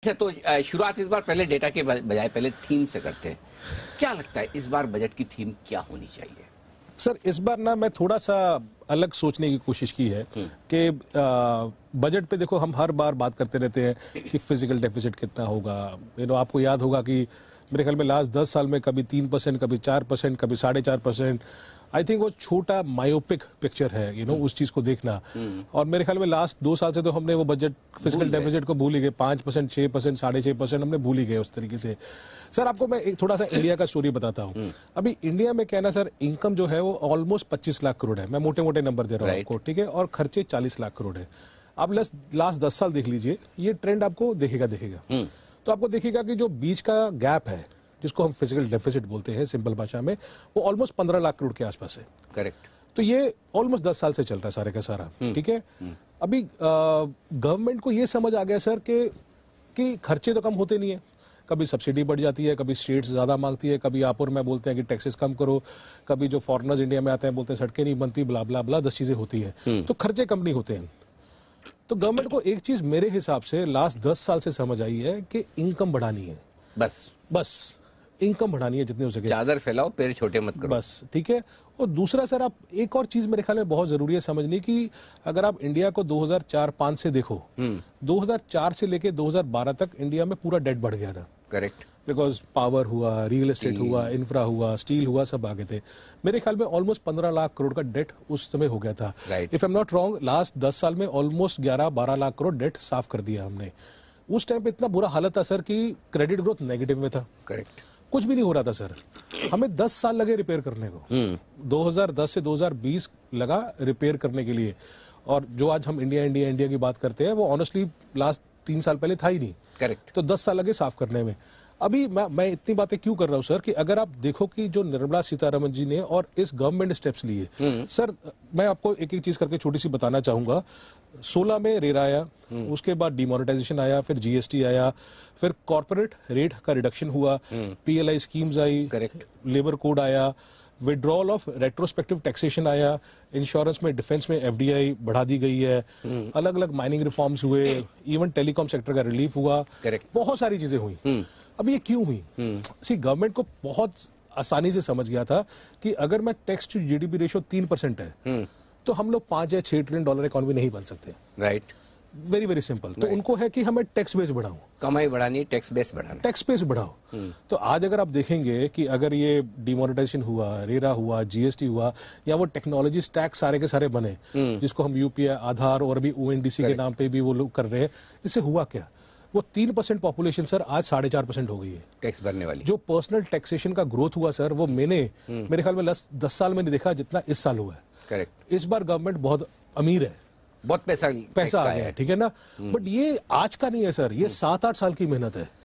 अच्छा, तो शुरुआत इस बार पहले डेटा के बजाय पहले थीम से करते हैं। क्या लगता है इस बार बजट की थीम क्या होनी चाहिए? सर, इस बार ना मैं थोड़ा सा अलग सोचने की कोशिश की है कि बजट पे देखो, हम हर बार बात करते रहते हैं कि फिजिकल डेफिसिट कितना होगा। आपको याद होगा कि मेरे ख्याल में लास्ट 10 साल में कभी 3%, कभी 4%, कभी 4.5%। आई थिंक वो छोटा मायोपिक पिक्चर है, उस चीज को देखना। और मेरे ख्याल में लास्ट 2 साल से तो हमने वो बजट फिजिकल डेफिसिट को भूल ही गए। 5%, 6%, 6.5% हमने भूल ही गए उस तरीके से। सर, आपको मैं एक थोड़ा सा इंडिया का स्टोरी बताता हूँ। अभी इंडिया में क्या है ना सर, इनकम जो है वो ऑलमोस्ट 25 लाख करोड़ है। मैं मोटे मोटे नंबर दे रहा हूँ आपको, ठीक है। और खर्चे 40 लाख करोड़ है। आप लास्ट 10 साल देख लीजिए, ये ट्रेंड आपको दिखेगा। तो आपको देखिएगा कि जो बीच का गैप है, जिसको हम फिजिकल डेफिसिट बोलते हैं सिंपल भाषा में, वो ऑलमोस्ट 15 लाख करोड़ के आसपास है। करेक्ट। तो ये ऑलमोस्ट 10 साल से चल रहा है सारे का सारा, ठीक है। अभी गवर्नमेंट को ये समझ आ गया सर कि खर्चे तो कम होते नहीं है। कभी सब्सिडी बढ़ जाती है, कभी स्टेट्स ज्यादा मांगती है, कभी आप और मैं बोलते हैं कि टैक्सेस कम करो, कभी जो फॉरेनर्स इंडिया में आते हैं बोलते हैं सड़कें नहीं बनती, ब्ला ब्ला ब्ला, 10 चीजें होती हैं। तो खर्चे कम नहीं होते हैं। तो गवर्नमेंट को एक चीज मेरे हिसाब से लास्ट 10 साल से समझ आई है कि इनकम बढ़ानी है। बस इनकम बढ़ानी है जितनी हो सके। चादर फैलाओ, पैर छोटे मत करो। बस, ठीक है। और दूसरा सर, आप एक और चीज मेरे ख्याल में बहुत जरूरी है समझनी कि अगर आप इंडिया को 2004-5 से देखो, 2004 से लेके 2012 तक इंडिया में पूरा डेट बढ़ गया था। करेक्ट। बिकॉज पावर हुआ, रियल एस्टेट हुआ, इंफ्रा हुआ, स्टील हुआ, सब आगे थे। मेरे ख्याल में ऑलमोस्ट 15 लाख करोड़ का डेट उस समय हो गया था। If I am not wrong, last 10 साल में ऑलमोस्ट 11-12 लाख करोड़ डेट साफ कर दिया हमने। उस टाइम पे इतना बुरा हालत था सर कि क्रेडिट ग्रोथ नेगेटिव में था। करेक्ट। कुछ भी नहीं हो रहा था सर। हमें 10 साल लगे रिपेयर करने को। 2010 से 2020 लगा रिपेयर करने के लिए। और जो आज हम इंडिया की बात करते हैं, वो ऑनेस्टली लास्ट 3 साल पहले था ही नहीं। करेक्ट। तो 10 साल लगे साफ करने में। अभी मैं इतनी बातें क्यों कर रहा हूं सर कि अगर आप देखो कि जो निर्मला सीतारमण जी ने और इस गवर्नमेंट स्टेप्स लिए, सर मैं आपको एक एक चीज करके छोटी सी बताना चाहूंगा। 16 में रेरा आया, उसके बाद डिमोनेटाइजेशन आया, फिर जीएसटी आया, फिर कॉर्पोरेट रेट का रिडक्शन हुआ, पीएलआई स्कीम्स आई, करेक्ट, लेबर कोड आया, विड्रॉल ऑफ रेट्रोस्पेक्टिव टैक्सेशन आया, इंश्योरेंस में, डिफेंस में एफडीआई बढ़ा दी गई है, अलग अलग माइनिंग रिफॉर्म्स हुए, इवन टेलीकॉम सेक्टर का रिलीफ हुआ, बहुत सारी चीजें हुई। अब ये क्यों हुई? सी, गवर्नमेंट को बहुत आसानी से समझ गया था कि अगर मैं टैक्स टू जीडीपी रेशियो 3% है, तो हम लोग 5 या 6 ट्रिलियन डॉलर इकोनॉमी नहीं बन सकते। राइट। Very very simple. तो उनको है कि हमें टैक्स बेस बढ़ाओ, कमाई बढ़ानी, टैक्स बेस बढ़ाना, टैक्स बेस बढ़ाओ। तो आज अगर आप देखेंगे कि अगर ये डिमोनेटाइजेशन हुआ, रेरा हुआ, जीएसटी हुआ, या वो टेक्नोलॉजी स्टैक सारे के सारे बने, जिसको हम यूपीआई, आधार और अभी ओएनडीसी के नाम पे भी वो लोग कर रहे हैं, इससे हुआ क्या? वो 3% पॉपुलेशन सर आज 4.5% हो गई है टैक्स भरने वाली। जो पर्सनल टैक्सेशन का ग्रोथ हुआ सर, वो मेरे ख्याल में 10 साल में नहीं देखा जितना इस साल हुआ है। करेक्ट। इस बार गवर्नमेंट बहुत अमीर है, बहुत पैसा आ गया है, ठीक है ना। बट ये आज का नहीं है सर, ये 7-8 साल की मेहनत है।